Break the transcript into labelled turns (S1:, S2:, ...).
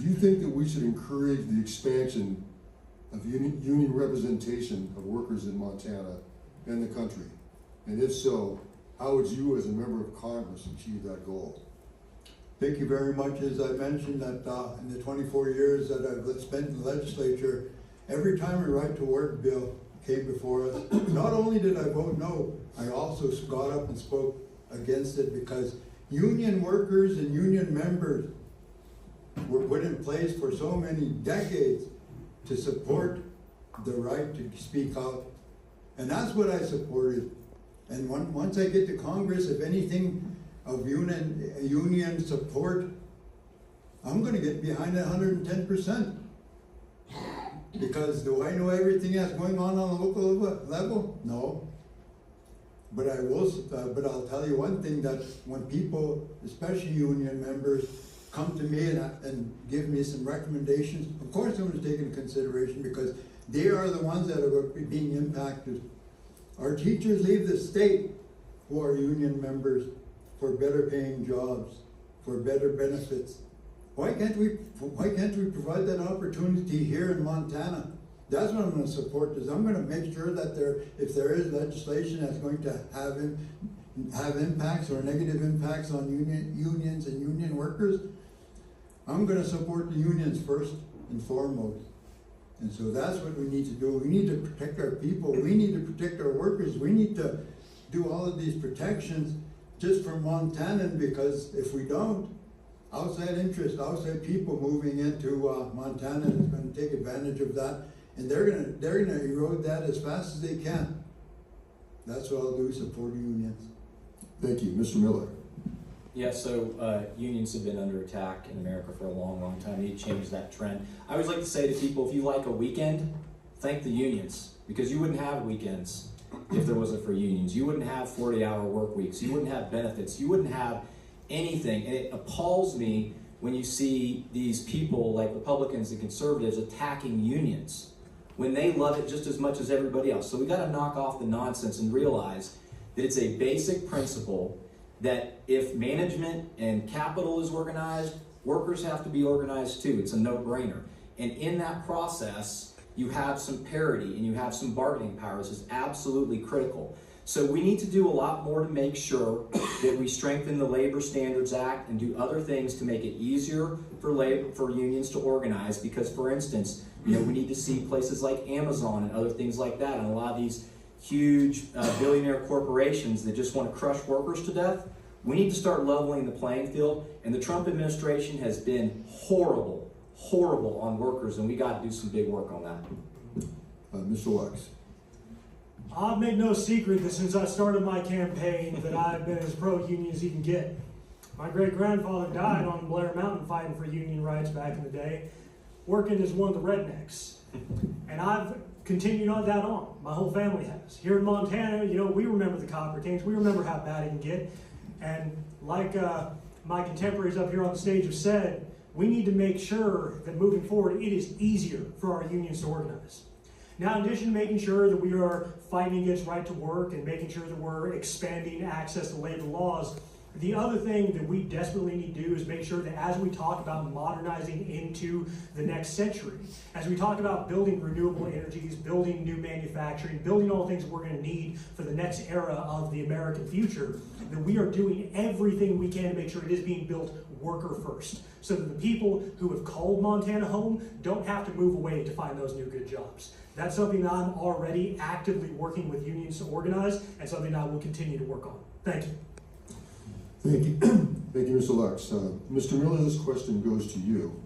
S1: you think that we should encourage the expansion of union representation of workers in Montana and the country? And if so, how would you as a member of Congress achieve that goal?
S2: Thank you very much. As I mentioned, that in the 24 years that I've spent in the legislature, every time a right to work bill came before us, not only did I vote no, I also got up and spoke against it, because union workers and union members were put in place for so many decades to support the right to speak out. And that's what I supported. And once I get to Congress, if anything of union support, I'm going to get behind it 110%. Because do I know everything that's going on a local level? No. But I will. But I'll tell you one thing: that when people, especially union members, come to me and give me some recommendations, of course I'm going to take into consideration, because they are the ones that are being impacted. Our teachers leave the state who are union members for better paying jobs, for better benefits. Why can't we provide that opportunity here in Montana? That's what I'm going to support. Is I'm going to make sure that if there is legislation that's going to have impacts or negative impacts on unions and union workers, I'm going to support the unions first and foremost. And so that's what we need to do. We need to protect our people. We need to protect our workers. We need to do all of these protections just for Montanan, because if we don't, outside interest, outside people moving into Montana is going to take advantage of that, and they're going to erode that as fast as they can. That's what I'll do, support unions.
S1: Thank you. Mr. Miller.
S3: Yeah, so unions have been under attack in America for a long, long time. We need to change that trend. I always like to say to people, if you like a weekend, thank the unions, because you wouldn't have weekends if there wasn't for unions. You wouldn't have 40-hour work weeks. You wouldn't have benefits. You wouldn't have anything. And it appalls me when you see these people like Republicans and conservatives attacking unions when they love it just as much as everybody else. So we got to knock off the nonsense and realize that it's a basic principle that if management and capital is organized, workers have to be organized too. It's a no-brainer. And in that process, you have some parity and you have some bargaining power. This is absolutely critical. So we need to do a lot more to make sure that we strengthen the Labor Standards Act and do other things to make it easier for unions to organize. Because, for instance, we need to see places like Amazon and other things like that, and a lot of these huge billionaire corporations that just want to crush workers to death. We need to start leveling the playing field. And the Trump administration has been horrible on workers, and we got to do some big work on that.
S1: Mr. Lux.
S4: I've made no secret that since I started my campaign that I've been as pro-union as you can get. My great-grandfather died on Blair Mountain fighting for union rights back in the day, working as one of the rednecks. And I've continued on that on. My whole family has. Here in Montana, we remember the Copper Kings. We remember how bad it can get. And like my contemporaries up here on the stage have said, we need to make sure that moving forward, it is easier for our unions to organize. Now, in addition to making sure that we are fighting against right to work and making sure that we're expanding access to labor laws, the other thing that we desperately need to do is make sure that as we talk about modernizing into the next century, as we talk about building renewable energies, building new manufacturing, building all the things we're going to need for the next era of the American future, that we are doing everything we can to make sure it is being built worker first, so that the people who have called Montana home don't have to move away to find those new good jobs. That's something that I'm already actively working with unions to organize, and something that I will continue to work on. Thank you.
S1: Thank you. Thank you, Mr. Lux. Mr. Miller, this question goes to you.